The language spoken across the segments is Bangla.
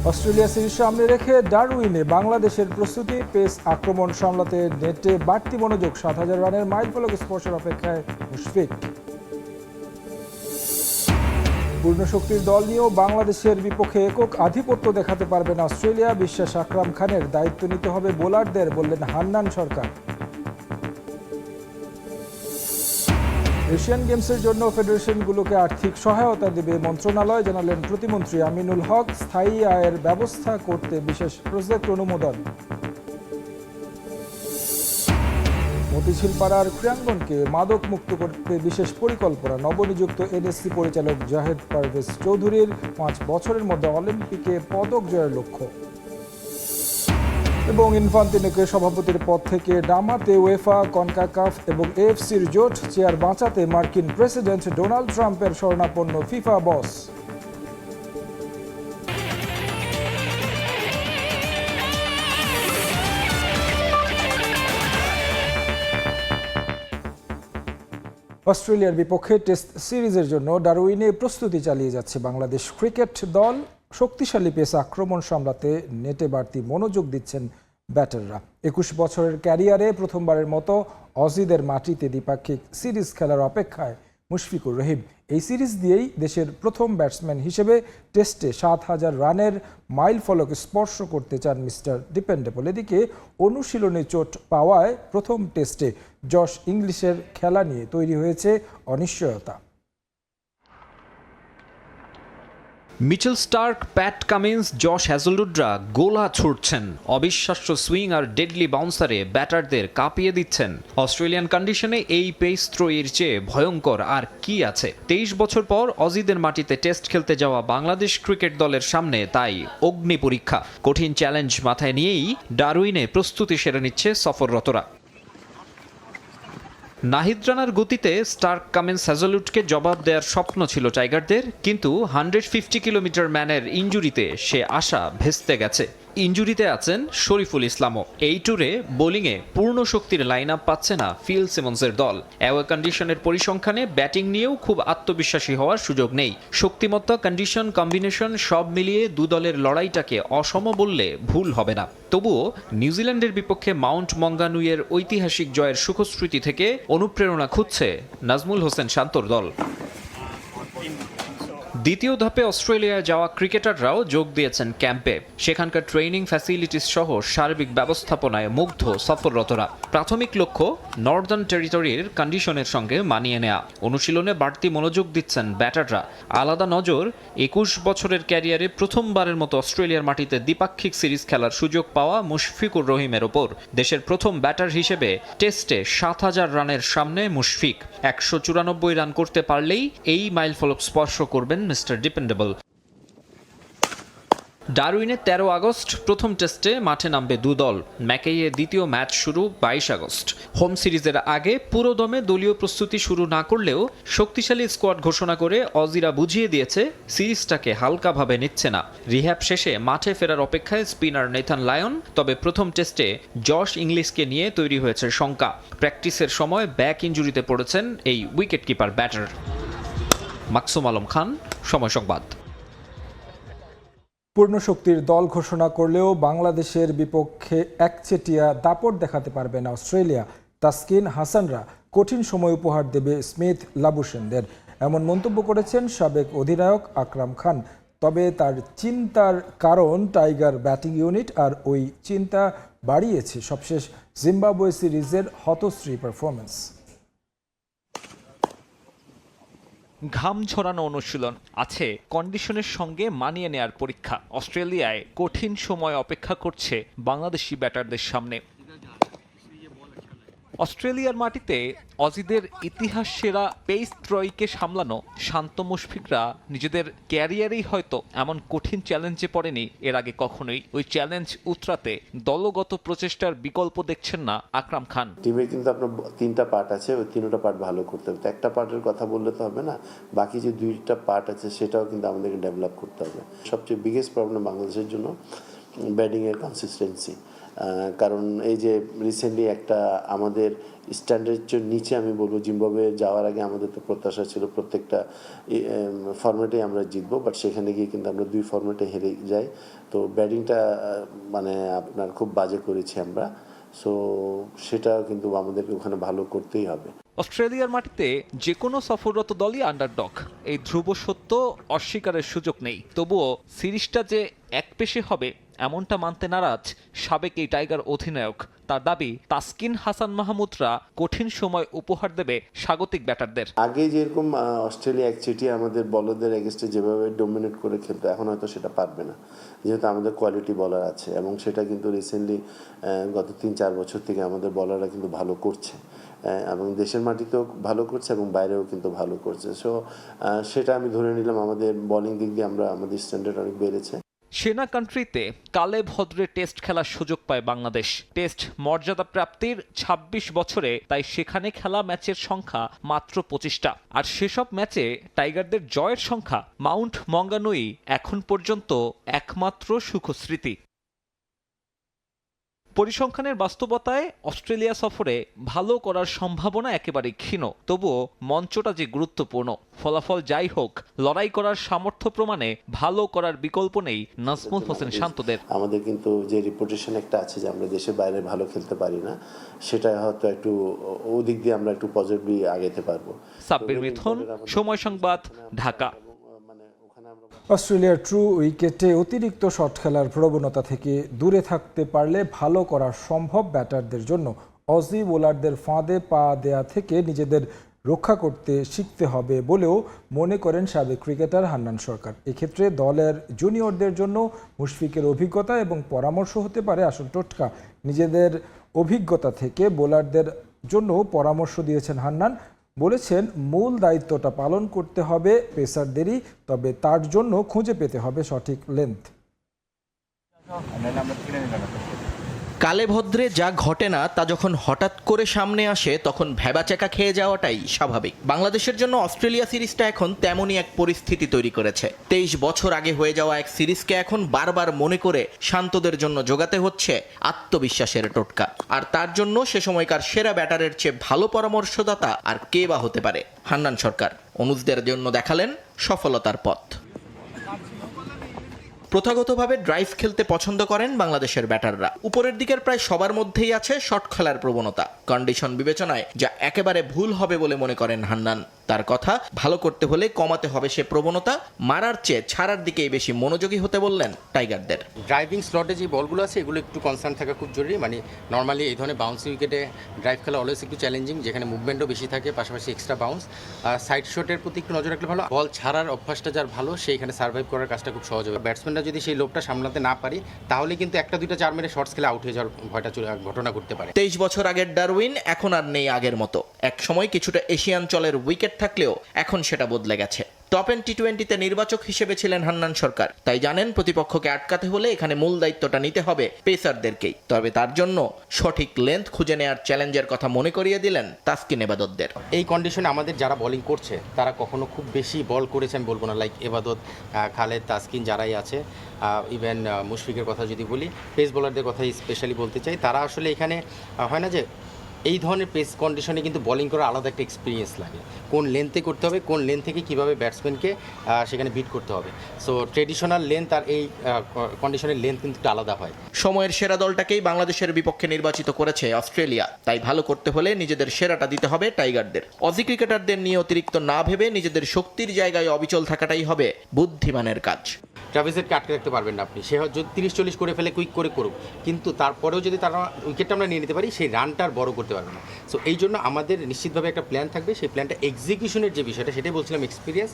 অস্ট্রেলিয়া সিরিজ সামনে রেখে ডারউইনে বাংলাদেশের প্রস্তুতি, পেস আক্রমণ সামলাতে নেটে বাড়তি মনোযোগ, ৭,০০০ রানের মাইলফলক স্পর্শের অপেক্ষায় মুশফিক। পূর্ণ শক্তির দল নিয়েও বাংলাদেশের বিপক্ষে একক আধিপত্য দেখাতে পারবে না অস্ট্রেলিয়া, বিশ্বাস আকরাম খানের। দায়িত্ব নিতে হবে বোলারদের, বললেন হান্নান সরকার। এশিয়ান গেমসের জন্য ফেডারেশনগুলোকে আর্থিক সহায়তা দেবে মন্ত্রণালয়, জানালেন প্রতিমন্ত্রী আমিনুল হক। স্থায়ী আয়ের ব্যবস্থা করতে বিশেষ প্রজেক্ট অনুমোদন। মতিঝিল পাড়ার ক্রীড়াঙ্গনকে মাদক মুক্ত করতে বিশেষ পরিকল্পনা, নবনিযুক্ত এনএসসি পরিচালক জাহেদ পারভেজ চৌধুরীর। ৫ বছরের মধ্যে অলিম্পিকে পদক জয়ের লক্ষ্য। এবং ইনফান্তিনোকে সভাপতির পদ থেকে নামাতে উয়েফা, কনকাকাফ এবং এএফসির জোট চেয়ার বাঁচাতে মার্কিন প্রেসিডেন্ট ডোনাল্ড ট্রাম্পের শরণাপন্ন ফিফা বস। অস্ট্রেলিয়ার বিপক্ষে টেস্ট সিরিজের জন্য ডারউইনে প্রস্তুতি চালিয়ে যাচ্ছে বাংলাদেশ ক্রিকেট দল। শক্তিশালী পেস আক্রমণ সামলাতে নেটে বাড়তি মনোযোগ দিচ্ছেন ব্যাটাররা। ২১ বছরের ক্যারিয়ারে প্রথমবারের মতো অজিদের মাটিতে দ্বিপাক্ষিক সিরিজ খেলার অপেক্ষায় মুশফিকুর রহিম। এই সিরিজ দিয়েই দেশের প্রথম ব্যাটসম্যান হিসেবে টেস্টে ৭,০০০ রানের মাইল ফলক স্পর্শ করতে চান মিস্টার ডিপেন্ডেবল। এদিকে অনুশীলনে চোট পাওয়ায় প্রথম টেস্টে জশ ইংলিশের খেলা নিয়ে তৈরি হয়েছে অনিশ্চয়তা। Mitchell Starc, Pat Cummins, Josh হ্যাজলউডরা গোলা ছুটছেন। অবিশ্বাস্য সুইং আর ডেডলি বাউন্সারে ব্যাটারদের কাঁপিয়ে দিচ্ছেন। অস্ট্রেলিয়ান কন্ডিশনে এই পেস ত্রয়ীর চেয়ে ভয়ঙ্কর আর কি আছে? ২৩ বছর পর অজিদের মাটিতে টেস্ট খেলতে যাওয়া বাংলাদেশ ক্রিকেট দলের সামনে তাই অগ্নি পরীক্ষা। কঠিন চ্যালেঞ্জ মাথায় নিয়েই ডারউইনে প্রস্তুতি সেরে নিচ্ছে সফররতরা। নাহিদ রানার গতিতে স্টার্ক, কামিন্স, হ্যাজলউডকে জবাব দেওয়ার স্বপ্ন ছিল টাইগারদের, কিন্তু 150 কিলোমিটার ম্যানের ইনজুরিতে সে আশা ভেস্তে গেছে। ইনজুরিতে আছেন শরীফুল ইসলামও। এই ট্যুরে বোলিংয়ে পূর্ণ শক্তির লাইন আপ পাচ্ছে না ফিল সিমন্সের দল। অ্যাওয়ে কন্ডিশনের পরিসংখ্যানে ব্যাটিং নিয়েও খুব আত্মবিশ্বাসী হওয়ার সুযোগ নেই। শক্তিমত্তা, কন্ডিশন, কম্বিনেশন সব মিলিয়ে দু দলের লড়াইটাকে অসম বললে ভুল হবে না। তবুও নিউজিল্যান্ডের বিপক্ষে মাউন্ট মঙ্গানুইয়ের ঐতিহাসিক জয়ের সুখস্মৃতি থেকে অনুপ্রেরণা খুঁজছে নাজমুল হোসেন শান্তর দল। দ্বিতীয় ধাপে অস্ট্রেলিয়ায় যাওয়া ক্রিকেটাররাও যোগ দিয়েছেন ক্যাম্পে। সেখানকার ট্রেনিং ফ্যাসিলিটিস সহ সার্বিক ব্যবস্থাপনায় মুগ্ধ সফররতরা। প্রাথমিক লক্ষ্য নর্দার্ন টেরিটরির কন্ডিশনের সঙ্গে মানিয়ে নেয়া। অনুশীলনে বাড়তি মনোযোগ দিচ্ছেন ব্যাটাররা। আলাদা নজর ২১ বছরের ক্যারিয়ারে প্রথমবারের মতো অস্ট্রেলিয়ার মাটিতে দ্বিপাক্ষিক সিরিজ খেলার সুযোগ পাওয়া মুশফিকুর রহিমের ওপর। দেশের প্রথম ব্যাটার হিসেবে টেস্টে ৭,০০০ রানের সামনে মুশফিক। ১৯৪ রান করতে পারলেই এই মাইলফলক স্পর্শ করবেন মিস্টার ডিপেন্ডেবল। ডারউইনে ১৩ আগস্ট প্রথম টেস্টে মাঠে নামবে দু দল। ম্যাকেইয়ে দ্বিতীয় ম্যাচ শুরু ২২ আগস্ট। হোম সিরিজের আগে পুরোদমে দলীয় প্রস্তুতি শুরু না করলেও শক্তিশালী স্কোয়াড ঘোষণা করে অজিরা বুঝিয়ে দিয়েছে সিরিজটাকে হালকাভাবে নিচ্ছে না। রিহ্যাব শেষে মাঠে ফেরার অপেক্ষায় স্পিনার নেথান লায়ন। তবে প্রথম টেস্টে জশ ইংলিশকে নিয়ে তৈরি হয়েছে শঙ্কা। প্র্যাকটিসের সময় ব্যাক ইনজুরিতে পড়েছেন এই wicket keeper batter. Maksum Alam Khan, Somoy Sangbad. পূর্ণ শক্তির দল ঘোষণা করলেও বাংলাদেশের বিপক্ষে একচেটিয়া দাপট দেখাতে পারবে না অস্ট্রেলিয়া। তাসকিন, হাসানরা কঠিন সময় উপহার দেবে স্মিথ, লাবুশেনদের, এমন মন্তব্য করেছেন সাবেক অধিনায়ক আকরাম খান। তবে তার চিন্তার কারণ টাইগার ব্যাটিং ইউনিট, আর ওই চিন্তা বাড়িয়েছে সবশেষ জিম্বাবুয়ে সিরিজের হতশ্রী পারফরমেন্স। ঘাম ঝরানো অনুশীলন, আছে কন্ডিশনের সঙ্গে মানিয়ে নেয়ার পরীক্ষা। অস্ট্রেলিয়ায় কঠিন সময় অপেক্ষা করছে বাংলাদেশি ব্যাটারদের সামনে। অস্ট্রেলিয়ার মাটিতে অজিদের ইতিহাস সেরা পেস ত্রয়ীকে সামলানো শান্ত মুশফিকরা নিজেদের ক্যারিয়ারেই হয়তো এমন কঠিন চ্যালেঞ্জে পড়েনি এর আগে কখনোই। ওই চ্যালেঞ্জ উতরাতে দলগত প্রচেষ্টার বিকল্প দেখছেন না আকরাম খান। টিমে কিন্তু আপনার 3টা পার্ট আছে, ওই 3টা পার্ট ভালো করতে হবে। একটা পার্টের কথা বললে তো হবে না, বাকি যে 2টা পার্ট আছে সেটাও কিন্তু আমাদেরকে ডেভেলপ করতে হবে। সবচেয়ে বিগেস্ট প্রবলেম বাংলাদেশের জন্য ব্যাটিংয়ের কনসিস্টেন্সি। কারণ এই যে রিসেন্টলি একটা আমাদের স্ট্যান্ডার্ডের নিচে আমি বলবো জিম্বাবুয়ে যাওয়ার আগে আমাদের তো প্রত্যাশা ছিল প্রত্যেকটা ফরম্যাটে আমরা জিতবো, বাট সেখানে গিয়ে কিন্তু আমরা 2 ফরম্যাটে হেরে যাই। তো ব্যাটিংটা মানে আপনার খুব বাজে করেছি আমরা, সো সেটা কিন্তু আমাদেরকে ওখানে ভালো করতেই হবে। অস্ট্রেলিয়ার মাটিতে যে কোনো সফররত দলই আন্ডারডগ, এই ধ্রুব সত্য অস্বীকারের সুযোগ নেই। তবুও সিরিজটা যে একপেশে হবে এমনটা মানতে নারাজ সাবেক এই টাইগার অধিনায়ক। তার দাবি তাসকিন হাসান মাহমুদরা কঠিন সময় উপহার দেবে স্বাগতিক ব্যাটারদের। আগে যেরকম অস্ট্রেলিয়া একচেটি আমাদের বলারদের এগেস্টে যেভাবে ডোমিনেট করে খেলতো, এখন হয়তো সেটা পারবে না, যেহেতু আমাদের কোয়ালিটি বলার আছে এবং সেটা কিন্তু রিসেন্টলি গত 3-4 বছর থেকে আমাদের বলাররা কিন্তু ভালো করছে এবং দেশের মাটিতেও ভালো করছে এবং বাইরেও কিন্তু ভালো করছে। সো সেটা আমি ধরে নিলাম আমাদের বোলিং দিক দিয়ে আমাদের স্ট্যান্ডার্ড অনেক বেড়েছে। সেনা কান্ট্রিতে কালে ভদ্রে টেস্ট খেলার সুযোগ পায় বাংলাদেশ। টেস্ট মর্যাদা প্রাপ্তির 26 বছরে তাই সেখানে খেলা ম্যাচের সংখ্যা মাত্র 25টা। আর সেসব ম্যাচে টাইগারদের জয়ের সংখ্যা মাউন্ট মঙ্গানুই এখন পর্যন্ত একমাত্র সুখস্মৃতি। পরিসংখ্যানের বাস্তবতায় অস্ট্রেলিয়া সফরে ভালো করার সম্ভাবনা একেবারেই ক্ষীণ। তবুও মঞ্চটা যে গুরুত্বপূর্ণ, ফলাফল যাই হোক লড়াই করার সামর্থ্য প্রমাণে ভালো করার বিকল্প নেই নাজমুল হোসেন শান্তদের। আমাদের কিন্তু যে রিপুটেশন একটা আছে যে আমরা দেশের বাইরে ভালো খেলতে পারি না, সেটা হয়তো একটু ওদিক দিয়ে আমরা একটু পজিটিভলি আগাইতে পারবো। সাব্বির মিথুন, সময় সংবাদ, ঢাকা। অস্ট্রেলিয়ার ট্রু উইকেটে অতিরিক্ত শট খেলার প্রবণতা থেকে দূরে থাকতে পারলে ভালো করা সম্ভব ব্যাটারদের জন্য। অজি বোলারদের ফাঁদে পা দেয়া থেকে নিজেদের রক্ষা করতে শিখতে হবে বলেও মনে করেন সাবেক ক্রিকেটার হান্নান সরকার। এক্ষেত্রে দলের জুনিয়রদের জন্য মুশফিকের অভিজ্ঞতা এবং পরামর্শ হতে পারে আসল টোটকা। নিজেদের অভিজ্ঞতা থেকে বোলারদের জন্য পরামর্শ দিয়েছেন হান্নান। বলেছেন মূল দায়িত্বটা পালন করতে হবে পেসারদেরই, তবে তার জন্য খুঁজে পেতে হবে সঠিক লেন্থ। কালে ভদ্রে যা ঘটে না তা যখন হঠাৎ করে সামনে আসে তখন ভ্যাবাচ্যাকা খেয়ে যাওয়াটাই স্বাভাবিক। বাংলাদেশের জন্য অস্ট্রেলিয়া সিরিজটা এখন তেমনই এক পরিস্থিতি তৈরি করেছে। 23 বছর আগে হয়ে যাওয়া এক সিরিজকে এখন বারবার মনে করে শান্তদের জন্য জোগাতে হচ্ছে আত্মবিশ্বাসের টোটকা। আর তার জন্য সে সময়কার সেরা ব্যাটারের চেয়ে ভালো পরামর্শদাতা আর কে বা হতে পারে। হান্নান সরকার অনুজদের জন্য দেখালেন সফলতার পথ। প্রথাগতভাবে ড্রাইভ খেলতে পছন্দ করেন বাংলাদেশের ব্যাটাররা। উপরের দিকের প্রায় সবার মধ্যেই আছে শট খেলার প্রবণতা। কন্ডিশন বিবেচনায় যা একেবারে ভুল হবে বলে মনে করেন হান্নান। তার কথা, ভালো করতে হলে কমাতে হবে সে প্রবণতা, মারার চেয়ে ছাড়ার দিকেই বেশি মনোযোগী হতে বললেন টাইগারদের। ড্রাইভিং স্লটে যে বলগুলো আছে এগুলো একটু কনসার্ন থাকা খুব জরুরি। মানে নর্মালি এই ধরনের বাউন্সি উইকেটে ড্রাইভ খেলা অলওয়েজ একটু চ্যালেঞ্জিং, যেখানে মুভমেন্টও বেশি থাকে, পাশাপাশি এক্সট্রা বাউন্স। সাইড শটের প্রতি একটু নজর রাখলে ভালো। বল ছাড়ার অভ্যাসটা যার ভালো, সেইখানে সার্ভাইভ করার কাজটা খুব সহজ হবে। ব্যাটসম্যানরা যদি সেই লোভটা সামলাতে না পারি, তাহলে কিন্তু 1-2টা 4 মেরে শর্টস খেলে আউট হয়ে যাওয়ার ভয়টা ঘটনা করতে পারে। 23 বছর আগের ডারউইন এখন আর নেই আগের মতো। এক সময় কিছুটা এশিয়ান চলের উইকেট থাকলেও এখন সেটা বদলে গেছে। টপ এন্ড টি-20তে নির্বাচক হিসেবে ছিলেন হান্নান সরকার, তাই জানেন প্রতিপক্ষকে আটকাতে হলে এখানে মূল দায়িত্বটা নিতে হবে পেসারদেরকেই। তবে তার জন্য সঠিক লেন্থ খুঁজে নেওয়ার চ্যালেঞ্জের কথা মনে করিয়ে দিলেন তাসকিন এবাদতদের। এই কন্ডিশনে আমাদের যারা বোলিং করছে তারা কখনো খুব বেশি বল করেছে আমি বলবো না, লাইক এবাদত, খালেদ, তাসকিন যারাই আছে, ইভেন মুশফিকের কথা যদি বলি, পেস বোলারদের কথা স্পেশালি বলতে চাই, তারা আসলে এখানে হয় না যে এই ধরনের পেস কন্ডিশনে কিন্তু বোলিং করার আলাদা একটা এক্সপিরিয়েন্স লাগে। কোন লেন্থে করতে হবে, কোন লেন্থ থেকে কীভাবে ব্যাটসম্যানকে সেখানে বিট করতে হবে। সো ট্রেডিশনাল লেন্থ আর এই কন্ডিশনের লেন্থ কিন্তু একটু আলাদা হয়। সময়ের সেরা দলটাকেই বাংলাদেশের বিপক্ষে নির্বাচিত করেছে অস্ট্রেলিয়া, তাই ভালো করতে হলে নিজেদের সেরাটা দিতে হবে টাইগারদের। অজি ক্রিকেটারদের নিয়ে অতিরিক্ত না ভেবে নিজেদের শক্তির জায়গায় অবিচল থাকাটাই হবে বুদ্ধিমানের কাজ। ট্রাভিসেটকে আটকে রাখতে পারবেন না আপনি। সে যদি 30-40 করে ফেলে কুইক করে করুক, কিন্তু তারপরেও যদি তারা উইকেটটা আমরা নিয়ে নিতে পারি, সেই রানটা আর বড় করতে পারবে না। সো এই জন্য আমাদের নিশ্চিতভাবে একটা প্ল্যান থাকবে। সেই প্ল্যানটা এক্সিকিউশনের যে বিষয়টা, সেটাই বলছিলাম এক্সপিরিয়েন্স।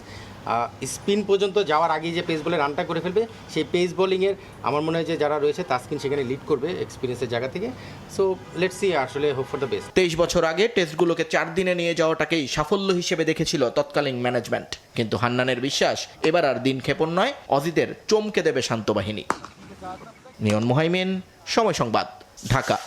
স্পিন পর্যন্ত যাওয়ার আগেই যে পেস বলে রানটা করে ফেলবে, সেই পেস বোলিংয়ের আমার মনে হয় যে যারা রয়েছে তাসকিন সেখানে লিড করবে এক্সপিরিয়েন্সের জায়গা থেকে। সো লেটস সি, আসলে হোপ ফর দ্য বেস্ট। 23 বছর আগে টেস্টগুলোকে 4 দিনে নিয়ে যাওয়াটাকেই সাফল্য হিসেবে দেখেছিল তৎকালীন ম্যানেজমেন্ট, কিন্তু হান্নানের বিশ্বাস এবার আর দিন ক্ষেপণ নয়, অজিদের চমকে দেবে শান্ত বাহিনী। নিয়ন মুহাইমিন, সময় সংবাদ, ঢাকা।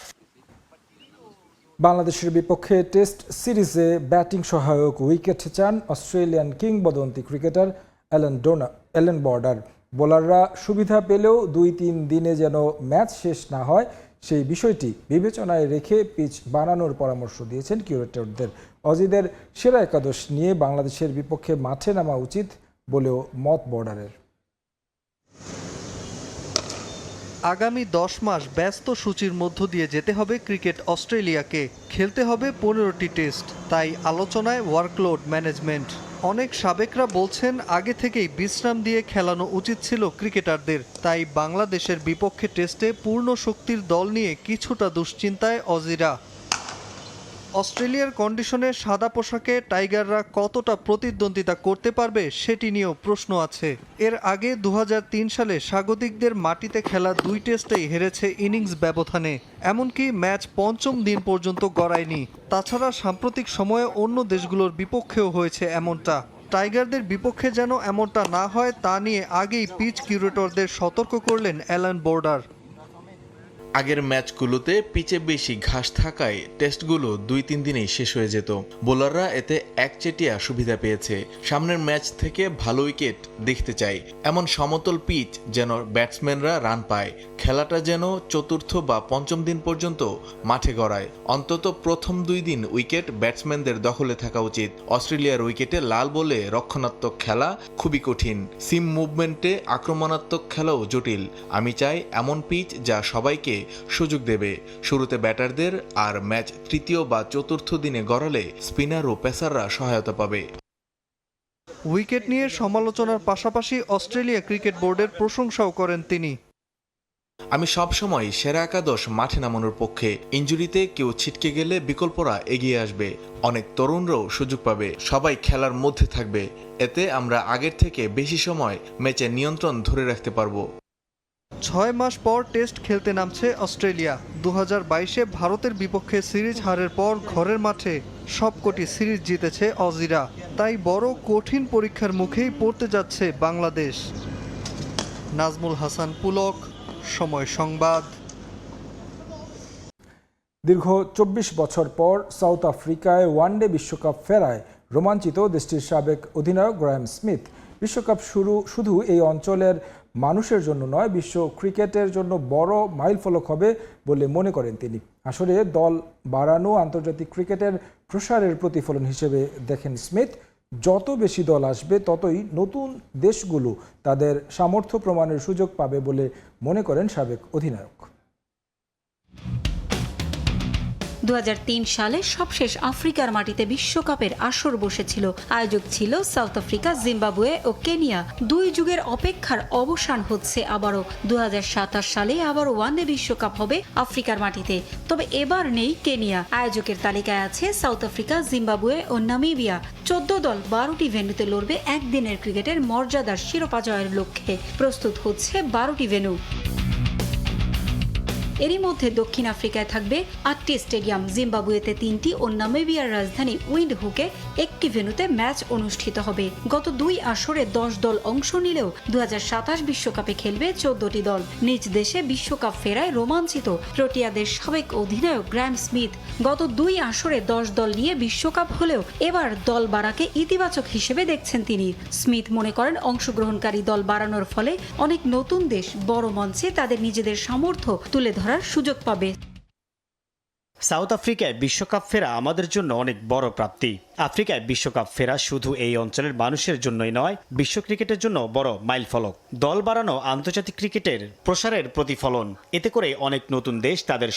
বাংলাদেশের বিপক্ষে টেস্ট সিরিজে ব্যাটিং সহায়ক উইকেট চান অস্ট্রেলিয়ান কিংবদন্তি ক্রিকেটার অ্যালেন বর্ডার। বোলাররা সুবিধা পেলেও 2-3 দিনে যেন ম্যাচ শেষ না হয় সেই বিষয়টি বিবেচনায় রেখে পিচ বানানোর পরামর্শ দিয়েছেন কিউরেটরদের। অজিদের সেরা একাদশ নিয়ে বাংলাদেশের বিপক্ষে মাঠে নামা উচিত বলেও মত বর্ডারের। আগামী 10 মাস ব্যস্ত সূচির মধ্য দিয়ে যেতে হবে ক্রিকেট অস্ট্রেলিয়াকে। খেলতে হবে 15টি টেস্ট, তাই আলোচনায় ওয়ার্কলোড ম্যানেজমেন্ট। অনেক সাবেকরা বলছেন আগে থেকেই বিশ্রাম দিয়ে খেলানো উচিত ছিল ক্রিকেটারদের। তাই বাংলাদেশের বিপক্ষে টেস্টে পূর্ণ শক্তির দল নিয়ে কিছুটা দুশ্চিন্তায় অজিরা। অস্ট্রেলিয়ার কন্ডিশনে সাদা পোশাকে টাইগাররা কতটা প্রতিদ্বন্দ্বিতা করতে পারবে সেটি নিয়েও প্রশ্ন আছে। এর আগে 2003 সালে স্বাগতিকদের মাটিতে খেলা 2 টেস্টেই হেরেছে ইনিংস ব্যবধানে, এমনকি ম্যাচ পঞ্চম দিন পর্যন্ত গড়ায়নি। তাছাড়া সাম্প্রতিক সময়ে অন্য দেশগুলোর বিপক্ষেও হয়েছে এমনটা। টাইগারদের বিপক্ষে যেন এমনটা না হয় তা নিয়ে আগেই পিচ কিউরেটরদের সতর্ক করলেন অ্যালান বোর্ডার। আগের ম্যাচগুলোতে পিচে বেশি ঘাস থাকায় টেস্টগুলো 2-3 দিনেই শেষ হয়ে যেত। বোলাররা এতে একচেটিয়া সুবিধা পেয়েছে। সামনের ম্যাচ থেকে ভালো উইকেট দেখতে চাই, এমন সমতল পিচ যেন ব্যাটসম্যানরা রান পায়। খেলাটা যেন চতুর্থ বা পঞ্চম দিন পর্যন্ত মাঠে গড়ায়। অন্তত প্রথম 2 দিন উইকেট ব্যাটসম্যানদের দখলে থাকা উচিত। অস্ট্রেলিয়ার উইকেটে লাল বলে রক্ষণাত্মক খেলা খুবই কঠিন, সিম মুভমেন্টে আক্রমণাত্মক খেলাও জটিল। আমি চাই এমন পিচ যা সবাইকে সুযোগ দেবে। শুরুতে ব্যাটারদের, আর ম্যাচ তৃতীয় বা চতুর্থ দিনে গড়ালে স্পিনার ও পেসাররা সহায়তা পাবে। উইকেট নিয়ে সমালোচনার পাশাপাশি অস্ট্রেলিয়া ক্রিকেট বোর্ডের প্রশংসাও করেন তিনি। আমি সবসময় সেরা একাদশ মাঠে নামানোর পক্ষে। ইনজুরিতে কেউ ছিটকে গেলে বিকল্পরা এগিয়ে আসবে, অনেক তরুণরাও সুযোগ পাবে, সবাই খেলার মধ্যে থাকবে। এতে আমরা আগের থেকে বেশি সময় ম্যাচে নিয়ন্ত্রণ ধরে রাখতে পারবো। 6 মাস পর টেস্ট খেলতে নামছে অস্ট্রেলিয়া। 2022-এ ভারতের বিপক্ষে সিরিজ হারের পর ঘরের মাঠে সবকটি সিরিজ জিতেছে অজিরা। তাই বড় কঠিন পরীক্ষার মুখেই পড়তে যাচ্ছে বাংলাদেশ। নাজমুল হাসান পুলক, সময় সংবাদ। দীর্ঘ 24 বছর পর সাউথ আফ্রিকায় ওয়ানডে বিশ্বকাপ ফেরায় রোমাঞ্চিত দেশটির সাবেক অধিনায়ক গ্রাহাম স্মিথ। বিশ্বকাপ শুধু এই অঞ্চলের মানুষের জন্য নয়, বিশ্ব ক্রিকেটের জন্য বড় মাইলফলক হবে বলে মনে করেন তিনি। আসলে দল বাড়ানো আন্তর্জাতিক ক্রিকেটের প্রসারের প্রতিফলন হিসেবে দেখেন স্মিথ। যত বেশি দল আসবে ততই নতুন দেশগুলো তাদের সামর্থ্য প্রমাণের সুযোগ পাবে বলে মনে করেন সাবেক অধিনায়ক। 2003 সালে সবশেষ আফ্রিকার মাটিতে বিশ্বকাপের আসর বসেছিল। আয়োজক ছিল সাউথ আফ্রিকা, জিম্বাবুয়ে ও কেনিয়া। 2 যুগের অপেক্ষার অবসান হচ্ছে আবারও। 2027 সালে আবার ওয়ানডে বিশ্বকাপ হবে আফ্রিকার মাটিতে। তবে এবার নেই কেনিয়া। আয়োজকের তালিকায় আছে সাউথ আফ্রিকা, জিম্বাবুয়ে ও নামিবিয়া। 14 দল 12টি ভেন্যুতে লড়বে একদিনের ক্রিকেটের মর্যাদার শিরোপা জয়ের লক্ষ্যে। প্রস্তুত হচ্ছে 12টি ভেন্যু। এরই মধ্যে দক্ষিণ আফ্রিকায় থাকবে 8টি স্টেডিয়াম, জিম্বাবুয়েতে 3টি ও নামিবিয়ার রাজধানী উইন্ডহুকে 1টি ভেন্যুতে ম্যাচ অনুষ্ঠিত হবে। গত 2 আসরে 10 দল অংশ নিলেও 2027 বিশ্বকাপে খেলবে 14টি দল। নিজ দেশে বিশ্বকাপ ফেরায় রোমাঞ্চিত প্রোটিয়াদের সাবেক অধিনায়ক গ্রাহাম স্মিথ। গত 2 আসরে 10 দল নিয়ে বিশ্বকাপ হলেও এবার দল বাড়াকে ইতিবাচক হিসেবে দেখছেন তিনি। স্মিথ মনে করেন অংশগ্রহণকারী দল বাড়ানোর ফলে অনেক নতুন দেশ বড় মঞ্চে তাদের নিজেদের সামর্থ্য তুলে ধরার সুযোগ পাবে। সাউথ আফ্রিকায় বিশ্বকাপ ফেরা আমাদের জন্য অনেক বড় প্রাপ্তি। আফ্রিকায় বিশ্বকাপ ফেরা শুধু এই অঞ্চলের মানুষের জন্যই নয়, বিশ্ব ক্রিকেটের জন্য বড় মাইলফলক। দল বাড়ানো আন্তর্জাতিক ক্রিকেটের প্রসারের প্রতিফলন। এতে করে অনেক নতুন দেশ তাদের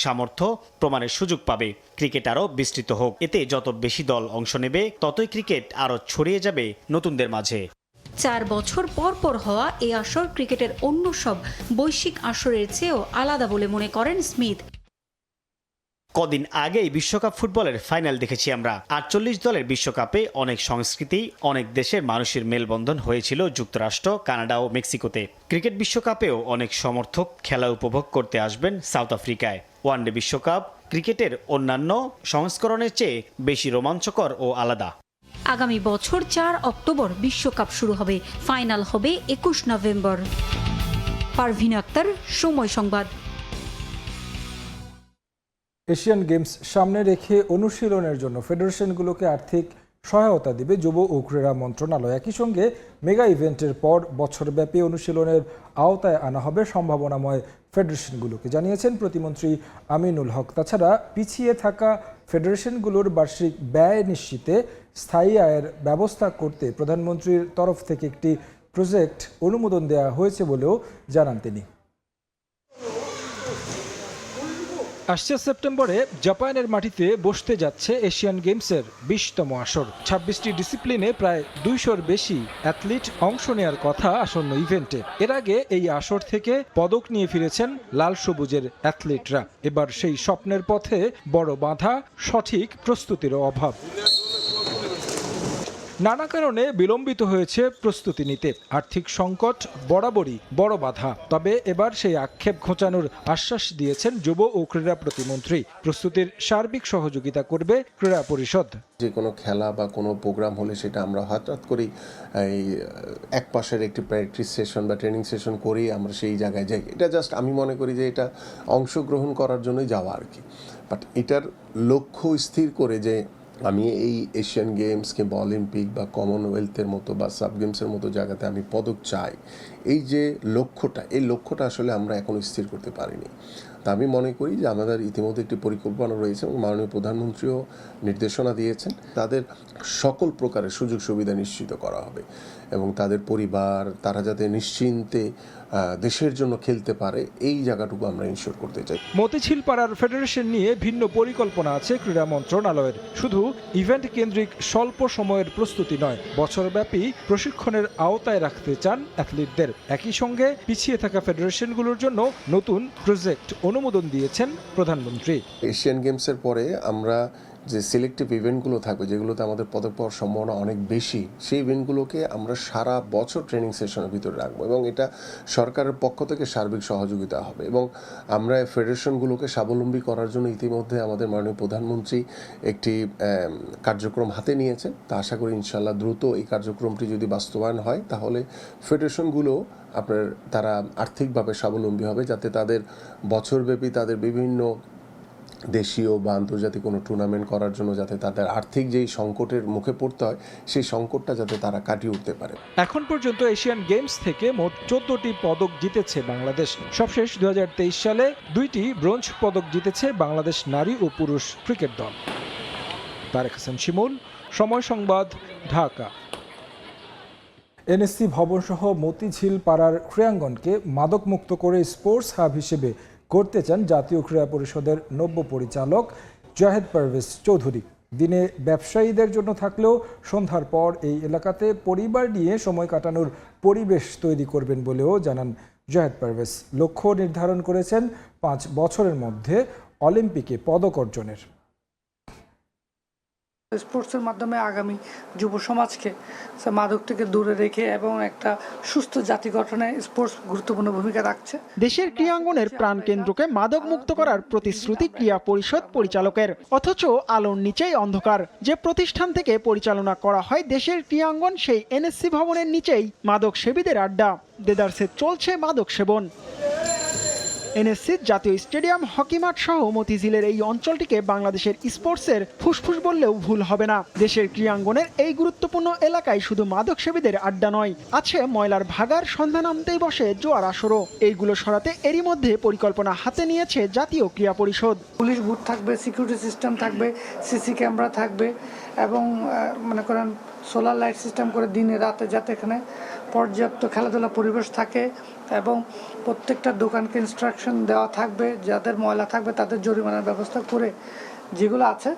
সামর্থ্য প্রমাণের সুযোগ পাবে। ক্রিকেট আরও বিস্তৃত হোক। এতে যত বেশি দল অংশ নেবে ততই ক্রিকেট আরও ছড়িয়ে যাবে নতুনদের মাঝে। 4 বছর পর পর হওয়া এই আসর ক্রিকেটের অন্য সব বৈশ্বিক আসরের চেয়েও আলাদা বলে মনে করেন স্মিথ। কদিন আগেই বিশ্বকাপ ফুটবলের ফাইনাল দেখেছি আমরা। 48 দলের বিশ্বকাপে অনেক সংস্কৃতি, অনেক দেশের মানুষের মেলবন্ধন হয়েছিল যুক্তরাষ্ট্র, কানাডা ও মেক্সিকোতে। ক্রিকেট বিশ্বকাপেও অনেক সমর্থক খেলা উপভোগ করতে আসবেন সাউথ আফ্রিকায়। ওয়ানডে বিশ্বকাপ ক্রিকেটের অন্যান্য সংস্করণের চেয়ে বেশি রোমাঞ্চকর ও আলাদা। আগামী বছর 4 অক্টোবর বিশ্বকাপ শুরু হবে, ফাইনাল হবে 21 নভেম্বর। পারভিন আক্তার, সময় সংবাদ। এশিয়ান গেমস সামনে রেখে অনুশীলনের জন্য ফেডারেশনগুলোকে আর্থিক সহায়তা দেবে যুব ও ক্রীড়া মন্ত্রণালয়। একই সঙ্গে মেগা ইভেন্টের পর বছরব্যাপী অনুশীলনের আওতায় আনা হবে সম্ভাবনাময় ফেডারেশনগুলোকে, জানিয়েছেন প্রতিমন্ত্রী আমিনুল হক। তাছাড়া পিছিয়ে থাকা ফেডারেশনগুলোর বার্ষিক ব্যয় নিশ্চিতে স্থায়ী আয়ের ব্যবস্থা করতে প্রধানমন্ত্রীর তরফ থেকে একটি প্রজেক্ট অনুমোদন দেওয়া হয়েছে বলেও জানান তিনি। আসছে সেপ্টেম্বরে জাপানের মাটিতে বসতে যাচ্ছে এশিয়ান গেমসের 20তম আসর। 26টি ডিসিপ্লিনে প্রায় 200-র বেশি অ্যাথলিট অংশ নেওয়ার কথা আসন্ন ইভেন্টে। এর আগে এই আসর থেকে পদক নিয়ে ফিরেছেন লাল সবুজের অ্যাথলিটরা। এবার সেই স্বপ্নের পথে বড় বাধা, সঠিক প্রস্তুতির অভাব। নানা কারণে বিলম্বিত হয়েছে প্রস্তুতি নিতে। আর্থিক সংকট বরাবরই বড় বাধা। তবে এবার সেই আক্ষেপ ঘোচানোর আশ্বাস দিয়েছেন যুব ও ক্রীড়া প্রতিমন্ত্রী। প্রস্তুতির সার্বিক সহযোগিতা করবে ক্রীড়া পরিষদ। যে কোনো খেলা বা কোনো প্রোগ্রাম হলে সেটা আমরা হঠাৎ করে এই এক পাশের একটি প্র্যাকটিস সেশন বা ট্রেনিং সেশন করেই আমরা সেই জায়গায় যাই। এটা জাস্ট আমি মনে করি যে এটা অংশগ্রহণ করার জন্যই যাওয়া আর কি। বাট এটার লক্ষ্য স্থির করে যে আমি এই এশিয়ান গেমস কিংবা অলিম্পিক বা কমনওয়েলথের মতো বা সাব গেমসের মতো জায়গাতে আমি পদক চাই, এই যে লক্ষ্যটা আসলে আমরা এখনো স্থির করতে পারিনি। তা আমি মনে করি যে আমাদের ইতিমধ্যে একটি পরিকল্পনা রয়েছে এবং মাননীয় প্রধানমন্ত্রীও নির্দেশনা দিয়েছেন। তাদের সকল প্রকারের সুযোগ সুবিধা নিশ্চিত করা হবে এবং তাদের পরিবার তারা যাতে নিশ্চিন্তে দেশের জন্য খেলতে পারে, এই জায়গাটুকু আমরা ইনশিওর করতে চাই। মতিঝিল পাড়ার ফেডারেশন নিয়ে ভিন্ন পরিকল্পনা আছে ক্রীড়া মন্ত্রণালয়ের। শুধু ইভেন্ট কেন্দ্রিক স্বল্প সময়ের প্রস্তুতি নয়, বছরব্যাপী প্রশিক্ষণের আওতায় রাখতে চান অ্যাথলিটদের। একই সঙ্গে পিছিয়ে থাকা ফেডারেশনগুলোর জন্য নতুন প্রজেক্ট অনুমোদন দিয়েছেন প্রধানমন্ত্রী। এশিয়ান গেমসের পরে আমরা যে সিলেক্টিভ ইভেন্টগুলো থাকবে, যেগুলোতে আমাদের পদক পাওয়ার সম্ভাবনা অনেক বেশি, সেই ইভেন্টগুলোকে আমরা সারা বছর ট্রেনিং সেশনের ভিতরে রাখবো এবং এটা সরকারের পক্ষ থেকে সার্বিক সহযোগিতা হবে এবং আমরা ফেডারেশনগুলোকে স্বাবলম্বী করার জন্য ইতিমধ্যে আমাদের মাননীয় প্রধানমন্ত্রী একটি কার্যক্রম হাতে নিয়েছেন। তা আশা করি ইনশাল্লাহ দ্রুত এই কার্যক্রমটি যদি বাস্তবায়ন হয় তাহলে ফেডারেশনগুলো তারা আর্থিকভাবে স্বাবলম্বী হবে, যাতে তাদের বছরব্যাপী তাদের বিভিন্ন দেশীয় বা আন্তর্জাতিক কোনো টুর্নামেন্ট করার জন্য যাতে তাদের আর্থিক যেই সংকটের মুখে পড়তে হয়, সেই সংকটটা যাতে তারা কাটিয়ে উঠতে পারে। এখন পর্যন্ত এশিয়ান গেমস থেকে মোট 14টি পদক জিতেছে বাংলাদেশ। সবশেষ 2023 সালে 2টি ব্রোঞ্জ পদক জিতেছে বাংলাদেশ নারী ও পুরুষ ক্রিকেট দল। তারেক হাসান শিমুল, সময় সংবাদ, ঢাকা। এনএসসি ভবন সহ মতিঝিল পাড়ার ক্রীড়াঙ্গনকে মাদকমুক্ত করে স্পোর্টস হাব হিসেবে করতে চান জাতীয় ক্রীড়া পরিষদের নব্য পরিচালক জাহেদ পারভেজ চৌধুরী। দিনে ব্যবসায়ীদের জন্য থাকলেও সন্ধ্যার পর এই এলাকাতে পরিবার নিয়ে সময় কাটানোর পরিবেশ তৈরি করবেন বলেও জানান জাহেদ পারভেজ। লক্ষ্য নির্ধারণ করেছেন 5 বছরের মধ্যে অলিম্পিকে পদক অর্জনের। স্পোর্টসের মাধ্যমে আগামী যুব সমাজকে মাদক থেকে দূরে রেখে এবং একটা সুস্থ জাতি গঠনে স্পোর্টস গুরুত্বপূর্ণ ভূমিকা রাখছে। দেশের ক্রীড়াঙ্গনের প্রাণকেন্দ্রকে মাদক মুক্ত করার প্রতিশ্রুতি ক্রীড়া পরিষদ পরিচালকের, অথচ আলোর নিচেই অন্ধকার। যে প্রতিষ্ঠান থেকে পরিচালনা করা হয় দেশের ক্রীড়াঙ্গন, সেই এনএসসি ভবনের নিচেই মাদক সেবীদের আড্ডা। দেদারসে চলছে মাদক সেবন। এনএসসি জাতীয় স্টেডিয়াম, হকি মাঠ সহ মতিঝিলের এই অঞ্চলটিকে বাংলাদেশের স্পোর্টসের ফুসফুস বললেও ভুল হবে না। দেশের ক্রীড়াঙ্গনের এই গুরুত্বপূর্ণ এলাকায় শুধু মাদক সেবীদের আড্ডা নয়, আছে ময়লার ভাগার, সন্ধ্যা নামতেই বসে জোয়ার আসরও। এইগুলো সরাতে এরই মধ্যে পরিকল্পনা হাতে নিয়েছে জাতীয় ক্রীড়া পরিষদ। পুলিশ বুথ থাকবে, সিকিউরিটি সিস্টেম থাকবে, সিসি ক্যামেরা থাকবে এবং মনে করেন সোলার লাইট সিস্টেম করে দিনে রাতে যাতে এখানে পর্যাপ্ত খেলাধুলা পরিবেশ থাকে এবং প্রত্যেকটা দোকানকে ইনস্ট্রাকশন দেওয়া থাকবে, যাদের ময়লা থাকবে তাদের জরিমানার ব্যবস্থা করে যেগুলো আছে,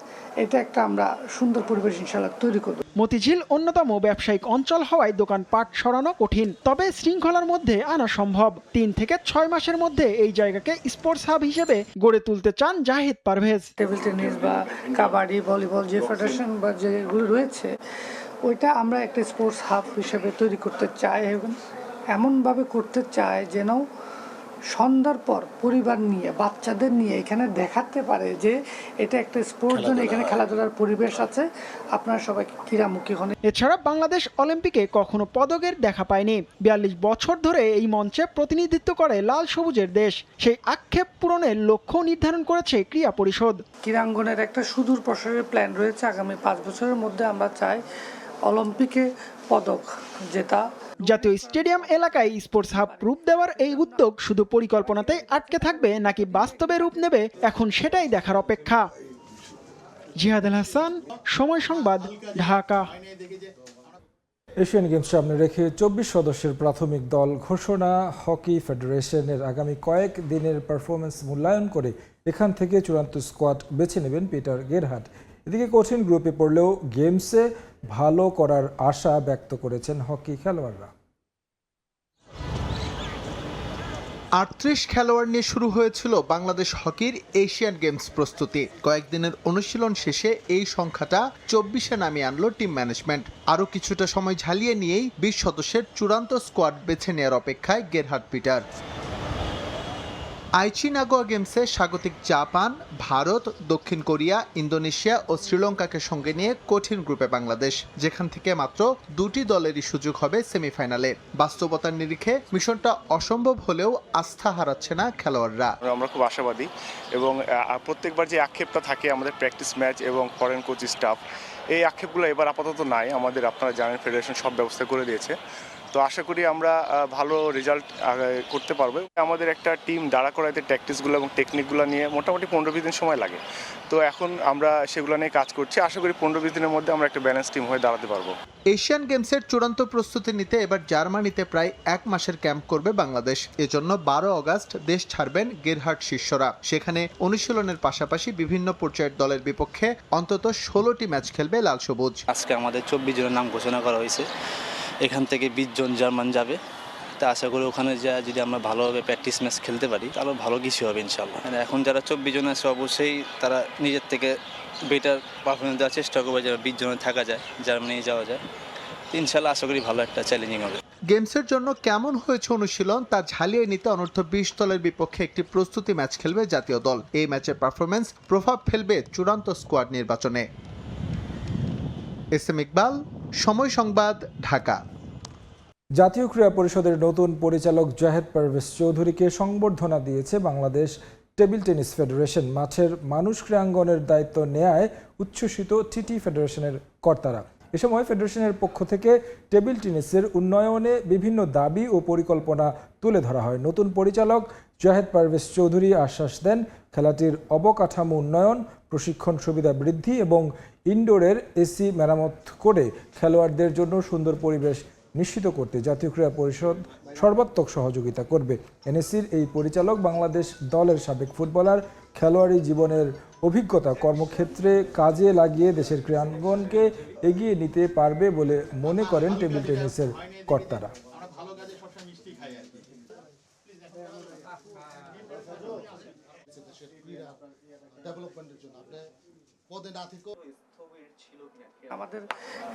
এটা একটা আমরা সুন্দর পরিবেশ ইনশাআল্লাহ তৈরি করব। মতিঝিল অন্যতম ব্যবসায়িক অঞ্চল হওয়ায় দোকানপাট সরানো কঠিন, তবে শৃঙ্খলার মধ্যে আনা সম্ভব। 3 থেকে 6 মাসের মধ্যে এই জায়গাকে স্পোর্টস হাব হিসেবে গড়ে তুলতে চান জাহিদ পারভেজ। টেবিল টেনিস বা কাবাডি, ভলিবল যে ফেডারেশন বা যেগুলো রয়েছে, ওইটা আমরা একটা স্পোর্টস হাব হিসেবে তৈরি করতে চাই এবং এমনভাবে করতে চাই যেন সন্ধ্যার পর পরিবার নিয়ে বাচ্চাদের নিয়ে এখানে দেখাতে পারে যে এটা একটা স্পোর্টস জোন, এখানে খেলাধুলার পরিবেশ আছে, আপনারা সবাই ক্রীড়ামুখী হন। এছাড়া বাংলাদেশ অলিম্পিকে কখনো পদকের দেখা পায়নি। ৪২ বছর ধরে এই মঞ্চে প্রতিনিধিত্ব করে লাল সবুজের দেশ। সেই আক্ষেপ পূরণের লক্ষ্য নির্ধারণ করেছে ক্রীড়া পরিষদ। ক্রীড়াঙ্গনের একটা সুদূর প্রসারের প্ল্যান রয়েছে। আগামী 5 বছরের মধ্যে আমরা চাই অলিম্পিকে পদক জেতা। জাতীয় স্টেডিয়াম এলাকায় স্পোর্টস হাব রূপ দেওয়ার এই উদ্যোগ শুধু পরিকল্পনাতেই আটকে থাকবে নাকি বাস্তবে রূপ নেবে, এখন সেটাই দেখার অপেক্ষা। জিহাদ আল হাসান, সময় সংবাদ, ঢাকা। এশিয়ান গেমস সামনে রেখে 24 সদস্যের প্রাথমিক দল ঘোষণা। হকি ফেডারেশনের আগামী কয়েক দিনের পারফরমেন্স মূল্যায়ন করে এখান থেকে চূড়ান্ত স্কোয়াড বেছে নেবেন পিটার গেরহার্ড। এদিকে কঠিন গ্রুপে পড়লেও গেমসে ভালো করার আশা ব্যক্ত করেছেন হকি খেলোয়াড়রা। ৩৮ খেলোয়াড় নিয়ে শুরু হয়েছিল বাংলাদেশ হকির এশিয়ান গেমস প্রস্তুতি। কয়েকদিনের অনুশীলন শেষে এই সংখ্যাটা 24-এ নামিয়ে আনলো টিম ম্যানেজমেন্ট। আরও কিছুটা সময় ঝালিয়ে নিয়েই 20 সদস্যের চূড়ান্ত স্কোয়াড বেছে নেওয়ার অপেক্ষায় গেরহার্ড পিটার। আইচি নাগোয়া গেমসে স্বাগতিক জাপান, ভারত, দক্ষিণ কোরিয়া, ইন্দোনেশিয়া ও শ্রীলঙ্কাকে সঙ্গে নিয়ে কঠিন গ্রুপে বাংলাদেশ, যেখান থেকে মাত্র 2টি দলেরই সুযোগ হবে সেমিফাইনালে। বাস্তবতার নিরিখে মিশনটা অসম্ভব হলেও আস্থা হারাচ্ছে না খেলোয়াড়রা। আমরা খুব আশাবাদী এবং প্রত্যেকবার যে আক্ষেপটা থাকে আমাদের প্র্যাকটিস ম্যাচ এবং ফরেন কোচ স্টাফ, এই আক্ষেপগুলো এবার আপাতত নাই। আমাদের আপনারা জানেন ফেডারেশন সব ব্যবস্থা করে দিয়েছে, তো আশা করি আমরা ভালো রেজাল্ট করতে পারবো। আমাদের একটা টিম দাঁড়া করাইতে ট্যাকটিক্সগুলো এবং টেকনিকগুলো নিয়ে মোটামুটি 15-20 দিন সময় লাগে, তো এখন আমরা সেগুলো নিয়ে কাজ করছি। আশা করি 15-20 দিনের মধ্যে আমরা একটা ব্যালেন্স টিম হয়ে দাঁড়াতে পারবো। এশিয়ান গেমসের চূড়ান্ত প্রস্তুতি নিতে এবার জার্মানিতে প্রায় 1 মাসের ক্যাম্প করবে বাংলাদেশ। এজন্য 12 আগস্ট দেশ ছাড়বেন গেরহার্ড শিষ্যরা। সেখানে অনুশীলনের পাশাপাশি বিভিন্ন পর্যায়ের দলের বিপক্ষে অন্তত 16টি ম্যাচ খেলবে লাল সবুজ। আজকে আমাদের 24 জনের নাম ঘোষণা করা হয়েছে। এখান থেকে 20 জন জার্মান যাবে। তা আশা করি ওখানে যা যদি আমরা ভালোভাবে প্র্যাকটিস ম্যাচ খেলতে পারি তাহলে ভালো কিছু হবে ইনশাল্লাহ। এখন যারা 24 জন আছে অবশ্যই তারা নিজের থেকে বেটার পারফরমেন্স দেওয়ার চেষ্টা করবে, যেন 20 জনে থাকা যায়, জার্মানি যাওয়া যায়। ইনশাল্লাহ আশা করি ভালো একটা চ্যালেঞ্জিং হবে। গেমসের জন্য কেমন হয়েছে অনুশীলন তা ঝালিয়ে নিতে অনূর্ধ্ব 20 দলের বিপক্ষে একটি প্রস্তুতি ম্যাচ খেলবে জাতীয় দল। এই ম্যাচের পারফরমেন্স প্রভাব ফেলবে চূড়ান্ত স্কোয়াড নির্বাচনে। এস এম ইকবাল, সময় সংবাদ, ঢাকা। জাতীয় ক্রীড়া পরিষদের নতুন পরিচালক জাহেদ পারভেজ চৌধুরীকে সংবর্ধনা দিয়েছে বাংলাদেশ টেবিল টেনিস ফেডারেশন। মাঠের মানুষ ক্রীড়াঙ্গনের দায়িত্ব নেয়ায় উচ্ছ্বসিত টিটি ফেডারেশনের কর্তারা। এ সময় ফেডারেশনের পক্ষ থেকে টেবিল টেনিসের উন্নয়নে বিভিন্ন দাবি ও পরিকল্পনা তুলে ধরা হয়। নতুন পরিচালক জাহেদ পারভেজ চৌধুরী আশ্বাস দেন খেলাটির অবকাঠামো উন্নয়ন, প্রশিক্ষণ সুবিধা বৃদ্ধি এবং ইনডোরের এসি মেরামত করে খেলোয়াড়দের জন্য সুন্দর পরিবেশ নিশ্চিত করতে জাতীয় ক্রীড়া পরিষদ সর্বাত্মক সহযোগিতা করবে। এনএসসির এই পরিচালক বাংলাদেশ দলের সাবেক ফুটবলার, খেলোয়াড়ি জীবনের অভিজ্ঞতা কর্মক্ষেত্রে কাজে লাগিয়ে দেশের ক্রীড়াঙ্গনকে এগিয়ে নিতে পারবে বলে মনে করেন টেবিল টেনিসের কর্তারা। আমাদের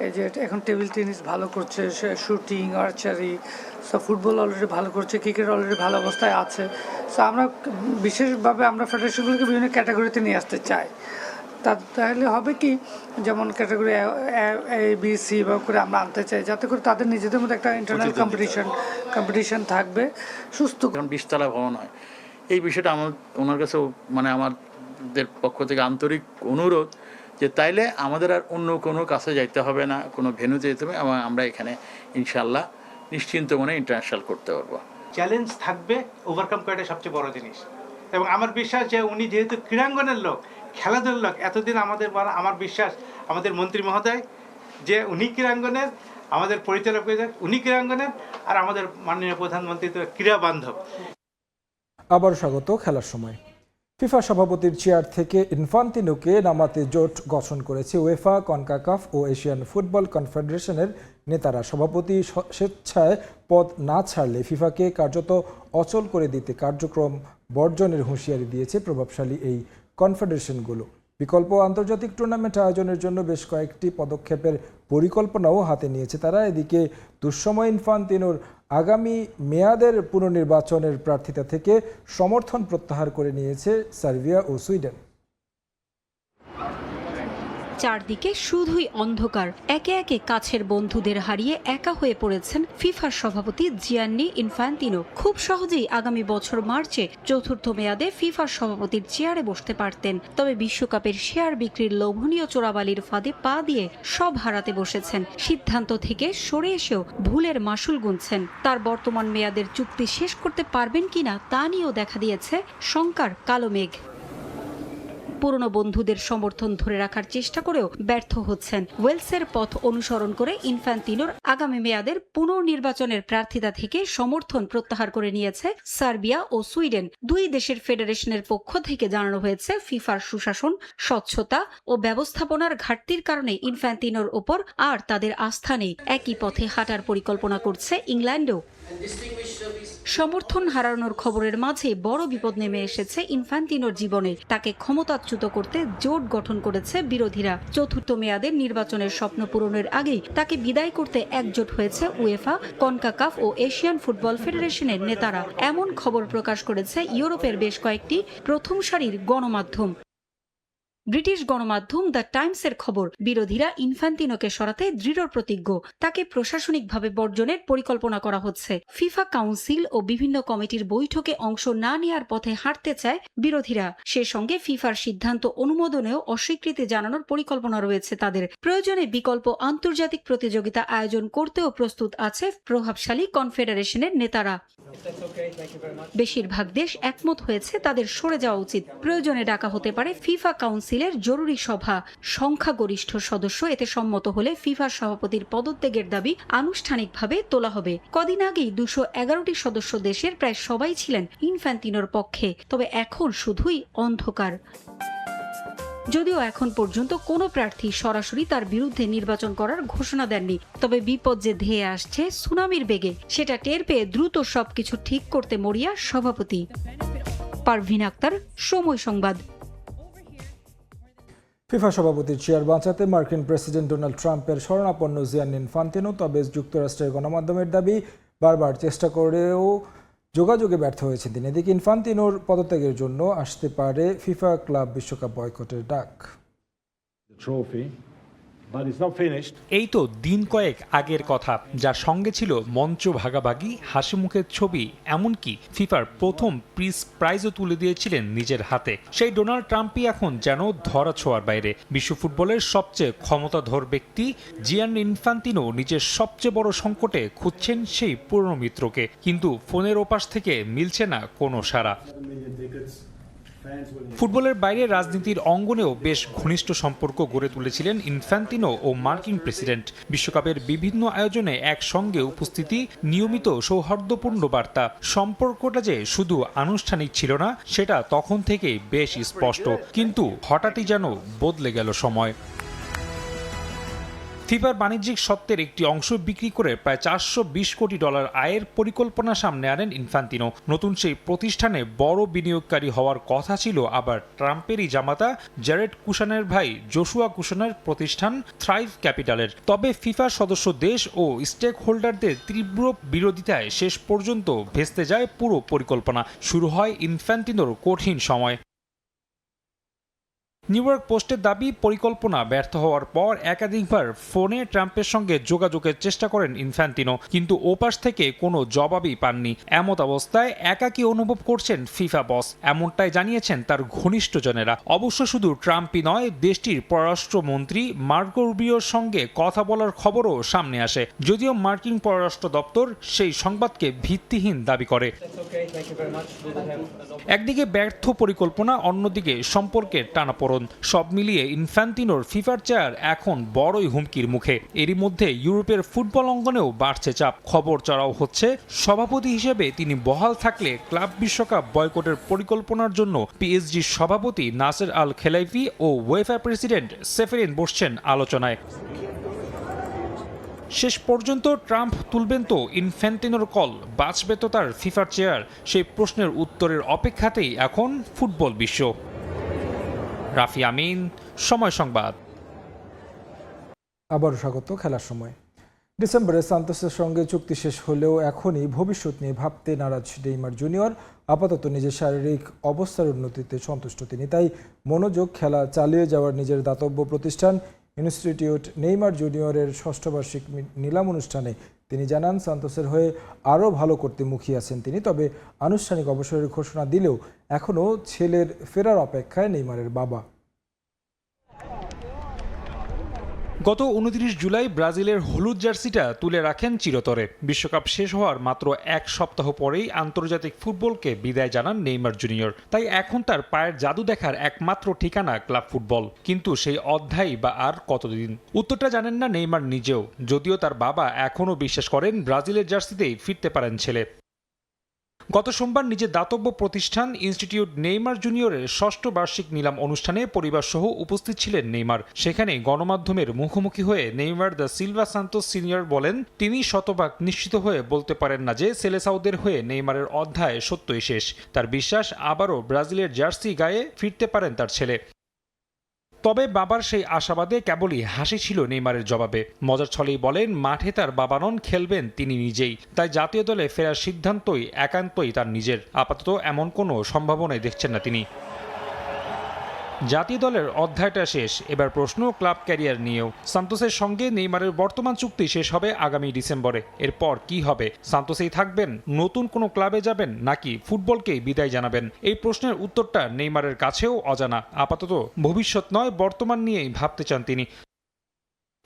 এই যে এখন টেবিল টেনিস ভালো করছে, শুটিং, আর্চারি, ফুটবল অলরেডি ভালো করছে, ক্রিকেট অলরেডি ভালো অবস্থায় আছে। সো আমরা বিশেষভাবে আমরা ফেডারেশনগুলোকে বিভিন্ন ক্যাটাগরিতে নিয়ে আসতে চাই। তাহলে হবে কি, যেমন ক্যাটাগরি এ বি সি বা করে আমরা আনতে চাই, যাতে করে তাদের নিজেদের মধ্যে একটা ইন্টারনাল কম্পিটিশন থাকবে। সুস্থ 20তলা ভবন হয়, এই বিষয়টা আমার ওনার কাছে মানে আমাদের পক্ষ থেকে আন্তরিক অনুরোধ যে তাইলে আমাদের আর অন্য কোনো কাছে যাইতে হবে না, কোনো ভেন্যুতে যেতে হবে, এবং আমরা এখানে ইনশাল্লাহ নিশ্চিন্ত মনে ইন্টারন্যাশনাল করতে পারবো। চ্যালেঞ্জ থাকবে, ওভারকাম করাটা সবচেয়ে বড় জিনিস। এবং আমার বিশ্বাস যে উনি যেহেতু ক্রীড়াঙ্গনের লোক, খেলাধুলার লোক, এতদিন আমার বিশ্বাস আমাদের মন্ত্রী মহোদয় যে উনি ক্রীড়াঙ্গনের, আমাদের পরিচালক উনি ক্রীড়াঙ্গনের, আর আমাদের মাননীয় প্রধানমন্ত্রী তো ক্রীড়া বান্ধব। আবার স্বাগত খেলার সময়। ফিফা সভাপতির চেয়ার থেকে ইনফান্তিনোকে নামাতে জোট গঠন করেছে উয়েফা, কনকাকাফ ও এশিয়ান ফুটবল কনফেডারেশনের নেতারা। সভাপতি স্বেচ্ছায় পদ না ছাড়লে ফিফাকে কার্যত অচল করে দিতে কার্যক্রম বর্জনের হুঁশিয়ারি দিয়েছে প্রভাবশালী এই কনফেডারেশনগুলো। বিকল্প আন্তর্জাতিক টুর্নামেন্ট আয়োজনের জন্য বেশ কয়েকটি পদক্ষেপের পরিকল্পনাও হাতে নিয়েছে তারা। এদিকে দুঃসময় ইনফান্তিনোর আগামী মেয়াদের পুনর্নির্বাচনের প্রার্থিতা থেকে সমর্থন প্রত্যাহার করে নিয়েছে সার্বিয়া ও সুইডেন। চারদিকে শুধুই অন্ধকার, একে একে কাছের বন্ধুদের হারিয়ে একা হয়ে পড়েছেন ফিফার সভাপতি জিয়ান্নি ইনফ্যান্তিনো। খুব সহজেই আগামী বছর মার্চে চতুর্থ মেয়াদে ফিফার সভাপতির চেয়ারে বসতে পারতেন, তবে বিশ্বকাপের শেয়ার বিক্রির লোভনীয় চোরাবালির ফাঁদে পা দিয়ে সব হারাতে বসেছেন। সিদ্ধান্ত থেকে সরে এসেও ভুলের মাসুল গুনছেন। তার বর্তমান মেয়াদের চুক্তি শেষ করতে পারবেন কিনা তা নিয়েও দেখা দিয়েছে শঙ্কার কালো মেঘ। পুরনো বন্ধুদের সমর্থন ধরে রাখার চেষ্টা করেও ব্যর্থ হচ্ছেন। ওয়েলসের পথ অনুসরণ করে ইনফ্যান্তিনোর আগামী মেয়াদের পুনর্নির্বাচনের প্রার্থিতা থেকে সমর্থন প্রত্যাহার করে নিয়েছে সার্বিয়া ও সুইডেন। দুই দেশের ফেডারেশনের পক্ষ থেকে জানানো হয়েছে ফিফার সুশাসন, স্বচ্ছতা ও ব্যবস্থাপনার ঘাটতির কারণে ইনফ্যান্তিনোর ওপর আর তাদের আস্থা নেই। একই পথে হাঁটার পরিকল্পনা করছে ইংল্যান্ডও। সমর্থন হারানোর খবরের মাঝে বড় বিপদ নেমে এসেছে ইনফ্যান্তিনোর জীবনে। তাকে ক্ষমতাচ্যুত করতে জোট গঠন করেছে বিরোধীরা। চতুর্থ মেয়াদের নির্বাচনের স্বপ্ন পূরণের আগেই তাকে বিদায় করতে একজোট হয়েছে উয়েফা, কনকাকাফ ও এশিয়ান ফুটবল ফেডারেশনের নেতারা। এমন খবর প্রকাশ করেছে ইউরোপের বেশ কয়েকটি প্রথম সারির গণমাধ্যম। ব্রিটিশ গণমাধ্যম দ্য টাইমসের খবর, বিরোধীরা ইনফ্যান্তিনোকে সরাতে দৃঢ় প্রতিজ্ঞ। তাকে প্রশাসনিকভাবে বর্জনের পরিকল্পনা করা হচ্ছে। ফিফা কাউন্সিল ও বিভিন্ন কমিটির বৈঠকে অংশ না নেয়ার পথে হাঁটতে চায় বিরোধীরা। সে সঙ্গে ফিফার সিদ্ধান্ত অনুমোদনেও অস্বীকৃতি জানানোর পরিকল্পনা রয়েছে তাদের। প্রয়োজনে বিকল্প আন্তর্জাতিক প্রতিযোগিতা আয়োজন করতেও প্রস্তুত আছে প্রভাবশালী কনফেডারেশনের নেতারা। বেশিরভাগ দেশ একমত হয়েছে তাদের সরে যাওয়া উচিত। প্রয়োজনে ডাকা হতে পারে ফিফা কাউন্সিলের জরুরি সভা। সংখ্যাগরিষ্ঠ সদস্য এতে সম্মত হলে ফিফার সভাপতির পদত্যাগের দাবি আনুষ্ঠানিকভাবে তোলা হবে। কদিন আগেই 211টি সদস্য দেশের প্রায় সবাই ছিলেন ইনফ্যান্তিনোর পক্ষে, তবে এখন শুধুই অন্ধকার। যদিও এখন পর্যন্ত কোনো প্রার্থী সরাসরি তার বিরুদ্ধে নির্বাচন করার ঘোষণা দেননি, তবে বিপদ যে ধেয়ে আসছে সুনামির বেগে সেটা টের পেয়ে দ্রুত সবকিছু ঠিক করতে মরিয়া সভাপতি। পারভিন আক্তার, সময় সংবাদ। ফিফা সভাপতির চেয়ার বাঁচাতে মার্কিন প্রেসিডেন্ট ডোনাল্ড ট্রাম্পের শরণাপন্ন জিয়ান্নি ইনফ্যান্তিনো, তবে যুক্তরাষ্ট্রের গণমাধ্যমের দাবি বারবার চেষ্টা করেও যোগাযোগে ব্যর্থ হয়েছেন তিনি। এদিকে ইনফ্যান্তিনোর পদত্যাগের জন্য আসতে পারে ফিফা ক্লাব বিশ্বকাপ বয়কটের ডাক। এই তো দিন কয়েক আগের কথা, যার সঙ্গে ছিল মঞ্চ ভাগাভাগি, হাসি মুখের ছবি, এমনকি ফিফার প্রথম পিস প্রাইজও তুলে দিয়েছিলেন নিজের হাতে। সেই ডোনাল্ড ট্রাম্পই এখন যেন ধরা ছোঁয়ার বাইরে। বিশ্ব ফুটবলের সবচেয়ে ক্ষমতাধর ব্যক্তি জিয়ান্নি ইনফ্যান্তিনো নিজের সবচেয়ে বড় সংকটে খুঁজছেন সেই পুরনো মিত্রকে, কিন্তু ফোনের ওপাশ থেকে মিলছে না কোনো সাড়া। ফুটবলের বাইরে রাজনীতির অঙ্গনেও বেশ ঘনিষ্ঠ সম্পর্ক গড়ে তুলেছিলেন ইনফ্যান্তিনো ও মার্কিন প্রেসিডেন্ট। বিশ্বকাপের বিভিন্ন আয়োজনে একসঙ্গে উপস্থিতি, নিয়মিত সৌহার্দ্যপূর্ণ বার্তা। সম্পর্কটা যে শুধু আনুষ্ঠানিক ছিল না সেটা তখন থেকেই বেশ স্পষ্ট, কিন্তু হঠাৎই যেন বদলে গেল সময়। ফিফার বাণিজ্যিক স্বত্বের একটি অংশ বিক্রি করে প্রায় $420 কোটি আয়ের পরিকল্পনা সামনে আনেন ইনফ্যান্তিনো। নতুন সেই প্রতিষ্ঠানে বড় বিনিয়োগকারী হওয়ার কথা ছিল আবার ট্রাম্পেরই জামাতা জ্যারেড কুশানের ভাই জোশুয়া কুশানের প্রতিষ্ঠান থ্রাইভ ক্যাপিটালের। তবে ফিফার সদস্য দেশ ও স্টেক হোল্ডারদের তীব্র বিরোধিতায় শেষ পর্যন্ত ভেস্তে যায় পুরো পরিকল্পনা। শুরু হয় ইনফ্যান্তিনোর কঠিন সময়। নিউ ইয়র্ক পোস্টের দাবি, পরিকল্পনা ব্যর্থ হওয়ার পর একাধিকবার ফোনে ট্রাম্পের সঙ্গে যোগাযোগের চেষ্টা করেন ইনফ্যান্তিনো, কিন্তু ওপাশ থেকে কোনো জবাবই পাননি। এমত অবস্থায় একাকী অনুভব করছেন ফিফা বস, এমনটাই জানিয়েছেন তার ঘনিষ্ঠজনেরা। অবশ্য শুধু ট্রাম্পই নয়, দেশটির পররাষ্ট্রমন্ত্রী মার্কো রুবিওর সঙ্গে কথা বলার খবরও সামনে আসে, যদিও মার্কিন পররাষ্ট্র দপ্তর সেই সংবাদকে ভিত্তিহীন দাবি করে। একদিকে ব্যর্থ পরিকল্পনা, অন্যদিকে সম্পর্কের টানাপোড়েন। সব মিলিয়ে ইনফ্যান্তিনোর ফিফার চেয়ার এখন বড়ই হুমকির মুখে। এরই মধ্যে ইউরোপের ফুটবল অঙ্গনেও বাড়ছে চাপ। খবর চড়াও হচ্ছে সভাপতি হিসেবে তিনি বহাল থাকলে ক্লাব বিশ্বকাপ বয়কটের পরিকল্পনার জন্য পিএসজির সভাপতি নাসের আল খেলাইফি ও উয়েফা প্রেসিডেন্ট সেফেরিন বসছেন আলোচনায়। শেষ পর্যন্ত ট্রাম্প তুলবেন তো ইনফ্যান্তিনোর কল, বাঁচবে তো তার ফিফার চেয়ার? সেই প্রশ্নের উত্তরের অপেক্ষাতেই এখন ফুটবল বিশ্ব। রাফি আমিন, সময় সংবাদ। আবারও স্বাগত খেলার সময়। ডিসেম্বরে সান্তোসের সঙ্গে চুক্তি শেষ হলেও এখনই ভবিষ্যৎ নিয়ে ভাবতে নারাজ নেইমার জুনিয়র। আপাতত নিজের শারীরিক অবস্থার উন্নতিতে সন্তুষ্ট তিনি, তাই মনোযোগ খেলা চালিয়ে যাওয়ার নিজের দাতব্য প্রতিষ্ঠান ইনস্টিটিউট নেইমার জুনিয়রের ষষ্ঠ বার্ষিক নিলাম অনুষ্ঠানে তিনি জানান সান্তোসের হয়ে আরও ভালো করতে মুখিয়ে আছেন তিনি। তবে আনুষ্ঠানিক অবসরের ঘোষণা দিলেও এখনও ছেলের ফেরার অপেক্ষায় নেইমারের বাবা। গত 29 জুলাই ব্রাজিলের হলুদ জার্সিটা তুলে রাখেন চিরতরে। বিশ্বকাপ শেষ হওয়ার মাত্র এক সপ্তাহ পরেই আন্তর্জাতিক ফুটবলকে বিদায় জানান নেইমার জুনিয়র। তাই এখন তার পায়ের জাদু দেখার একমাত্র ঠিকানা ক্লাব ফুটবল। কিন্তু সেই অধ্যায় বা আর কতদিন, উত্তরটা জানেন না নেইমার নিজেও, যদিও তার বাবা এখনও বিশ্বাস করেন ব্রাজিলের জার্সিতেই ফিরতে পারেন ছেলে। গত সোমবার নিজের দাতব্য প্রতিষ্ঠান ইনস্টিটিউট নেইমার জুনিয়রের ষষ্ঠ বার্ষিক নিলাম অনুষ্ঠানে পরিবার সহ উপস্থিত ছিলেন নেইমার। সেখানে গণমাধ্যমের মুখোমুখি হয়ে Neymar da Silva Santos senior বলেন তিনি শতভাগ নিশ্চিত হয়ে বলতে পারেন না যে সেলেসাউদের হয়ে নেইমারের অধ্যায় সত্যই শেষ। তার বিশ্বাস আবারও ব্রাজিলের জার্সি গায়ে ফিরতে পারেন তার ছেলে। তবে বাবার সেই আশাবাদে কেবলই হাসি ছিল নেইমারের জবাবে। মজার ছলেই বলেন মাঠে তার বাবা নন, খেলবেন তিনি নিজেই, তাই জাতীয় দলে ফেরার সিদ্ধান্তই একান্তই তার নিজের। আপাতত এমন কোনো সম্ভাবনাই দেখছেন না তিনি। জাতীয় দলের অধ্যায়টা শেষ, এবার প্রশ্ন ক্লাব ক্যারিয়ার নিয়েও। সান্তোসের সঙ্গে নেইমারের বর্তমান চুক্তি শেষ হবে আগামী ডিসেম্বরে। এরপর কি হবে? সান্তোসেই থাকবেন, নতুন কোনো ক্লাবে যাবেন, নাকি ফুটবলকেই বিদায় জানাবেন? এই প্রশ্নের উত্তরটা নেইমারের কাছেও অজানা। আপাতত ভবিষ্যৎ নয়, বর্তমান নিয়েই ভাবতে চান তিনি।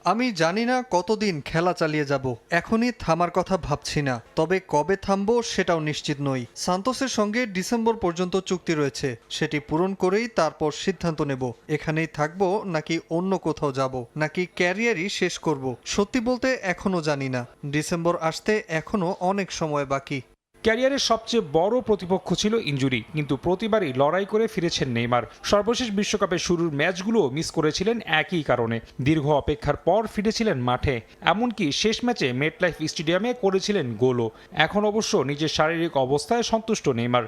আমি জানি না কতদিন খেলা চালিয়ে যাব, এখনই থামার কথা ভাবছি না, তবে কবে থামবো সেটাও নিশ্চিত নই। সান্তোসের সঙ্গে ডিসেম্বর পর্যন্ত চুক্তি রয়েছে, সেটি পূরণ করেই তারপর সিদ্ধান্ত নেব এখানেই থাকবো নাকি অন্য কোথাও যাব, নাকি ক্যারিয়ারই শেষ করব। সত্যি বলতে এখনো জানি না, ডিসেম্বর আসতে এখনো অনেক সময় বাকি। ক্যারিয়ারের সবচেয়ে বড় প্রতিপক্ষ ছিল ইনজুরি, কিন্তু প্রতিবারই লড়াই করে ফিরেছেন নেইমার। সর্বশেষ বিশ্বকাপের শুরুর ম্যাচগুলো মিস করেছিলেন একই কারণে। দীর্ঘ অপেক্ষার পর ফিরেছিলেন মাঠে, এমনকি শেষ ম্যাচে মেটলাইফ স্টেডিয়ামে করেছিলেন গোলও। এখন অবশ্য নিজের শারীরিক অবস্থায় সন্তুষ্ট নেইমার।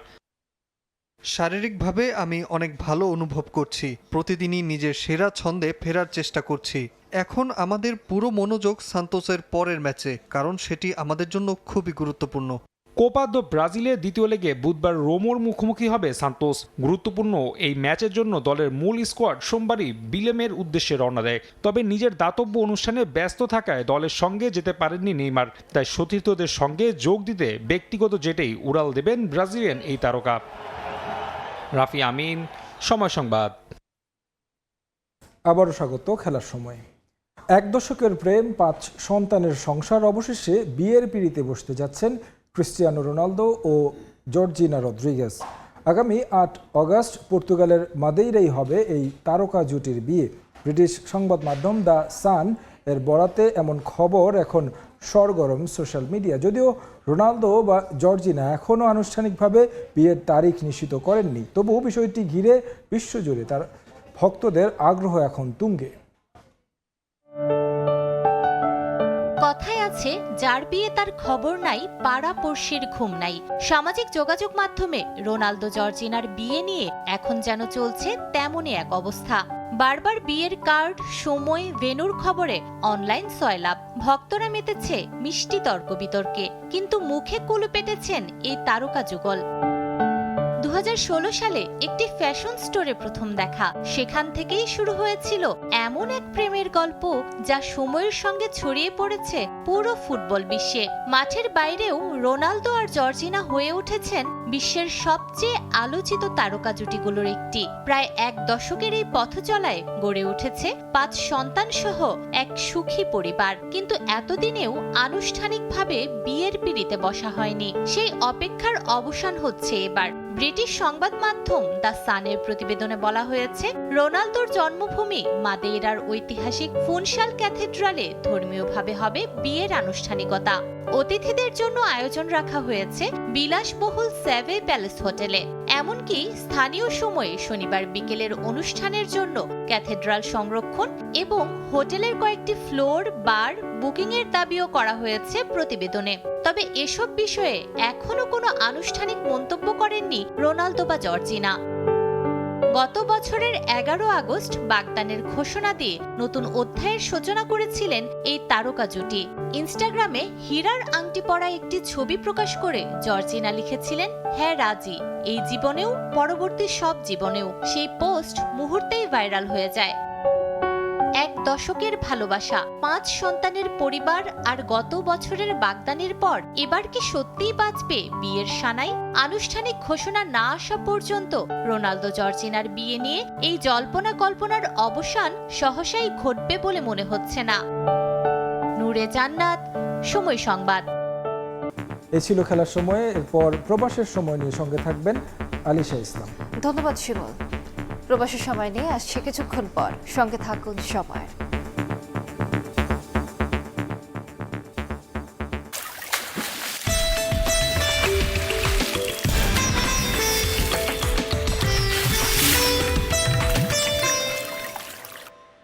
শারীরিকভাবে আমি অনেক ভালো অনুভব করছি, প্রতিদিনই নিজের সেরা ছন্দে ফেরার চেষ্টা করছি। এখন আমাদের পুরো মনোযোগ সান্তোসের পরের ম্যাচে, কারণ সেটি আমাদের জন্য খুবই গুরুত্বপূর্ণ। কোপা দো ব্রাজিলের দ্বিতীয় লেগে বুধবার রোমোর মুখোমুখি হবে সান্তোস। গুরুত্বপূর্ণ এই ম্যাচের জন্য দলের মূল স্কোয়াড সোমবারই বিলেমের উদ্দেশ্যে রওনা দেয়। তবে নিজের দাতব্য অনুষ্ঠানে ব্যস্ত থাকায় দলের সঙ্গে যেতে পারেননি নেইমার। তাই সতীর্থদের সঙ্গে যোগ দিতে ব্যক্তিগত জেটেই উড়াল দেবেন ব্রাজিলিয়ান এই তারকা। রাফি আমিন, সময় সংবাদ। আবারও স্বাগত খেলার সময়। এক দশকের প্রেম, 5 সন্তানের সংসার, অবশেষে বিয়ের পিঁড়িতে বসতে যাচ্ছেন ক্রিস্টিয়ানো রোনালদো ও জর্জিনা রদ্রিগেজ। আগামী 8 অগাস্ট পর্তুগালের মাদেইরাই হবে এই তারকা জুটির বিয়ে। ব্রিটিশ সংবাদ মাধ্যম দ্য সান এর বরাতে এমন খবর এখন সরগরম সোশ্যাল মিডিয়া। যদিও রোনালদো বা জর্জিনা এখনও আনুষ্ঠানিকভাবে বিয়ের তারিখ নিশ্চিত করেননি, তবুও বিষয়টি ঘিরে বিশ্বজুড়ে তার ভক্তদের আগ্রহ এখন তুঙ্গে। কথায় আছে, যার বিয়ে তার খবর নাই, পাড়া পড়শির ঘুম নাই। সামাজিক যোগাযোগ মাধ্যমে রোনালদো জর্জিনার বিয়ে নিয়ে এখন যেন চলছে তেমনই এক অবস্থা। বারবার বিয়ের কার্ড, সময়, ভেন্যুর খবরে অনলাইন সয়লাভ। ভক্তরা মেতেছে মিষ্টি তর্ক বিতর্কে, কিন্তু মুখে কুলু পেটেছেন এই তারকা যুগল। 2016 সালে একটি ফ্যাশন স্টোরে প্রথম দেখা, সেখান থেকেই শুরু হয়েছিল এমন এক প্রেমের গল্প যা সময়ের সঙ্গে ছড়িয়ে পড়েছে পুরো ফুটবল বিশ্বে। মাঠের বাইরেও রোনালদো আর জর্জিনা হয়ে উঠেছেন বিশ্বের সবচেয়ে আলোচিত তারকা জুটিগুলোর একটি। প্রায় এক দশকের এই পথ চলায় গড়ে উঠেছে 5 সন্তান সহ এক সুখী পরিবার। কিন্তু এতদিনেও আনুষ্ঠানিকভাবে বিয়ের পিঁড়িতে বসা হয়নি। সেই অপেক্ষার অবসান হচ্ছে এবার। ব্রিটিশ সংবাদ মাধ্যম দ্য সানের প্রতিবেদনে বলা হয়েছে, রোনালদোর জন্মভূমি মাদেইরার ঐতিহাসিক ফুনশাল ক্যাথেড্রালে ধর্মীয়ভাবে হবে বিয়ের আনুষ্ঠানিকতা। অতিথিদের জন্য আয়োজন রাখা হয়েছে বিলাসবহুল সেভে প্যালেস হোটেলে। এমনকি স্থানীয় সময়ে শনিবার বিকেলের অনুষ্ঠানের জন্য ক্যাথেড্রাল সংরক্ষণ এবং হোটেলের কয়েকটি ফ্লোর, বার বুকিংয়ের দাবিও করা হয়েছে প্রতিবেদনে। তবে এসব বিষয়ে এখনো কোনো আনুষ্ঠানিক মন্তব্য করেননি রোনালদো বা জর্জিনা। গত বছরের 11 আগস্ট বাগদানের ঘোষণা দিয়ে নতুন অধ্যায়ের সূচনা করেছিলেন এই তারকা জুটি। ইনস্টাগ্রামে হীরার আংটি পরা একটি ছবি প্রকাশ করে জর্জিনা লিখেছিলেন, হ্যাঁ রাজি, এই জীবনেও পরবর্তী সব জীবনেও। সেই পোস্ট মুহূর্তেই ভাইরাল হয়ে যায়। 1 দশকের ভালোবাসা, 5 সন্তানের পরিবার আর গত বছরের বাগদানের পর এবার কি সত্যিই বাঁচবে বিয়ের সানাই? আনুষ্ঠানিক ঘোষণা না আসা পর্যন্ত রোনালদো জর্জিনার বিয়ে নিয়ে এই জল্পনা কল্পনার অবসান সহসাই ঘটবে বলে মনে হচ্ছে না। নূরে জান্নাত, সময় সংবাদ। এই ছিল খেলার সময়ে। এরপর প্রবাসের সময় নিয়ে সঙ্গে থাকবেন আলিশা ইসলাম। ধন্যবাদ শিমুল। প্রবাসের সময় নিয়ে আসছে কিছুক্ষণ পর, সঙ্গে থাকুন সময়।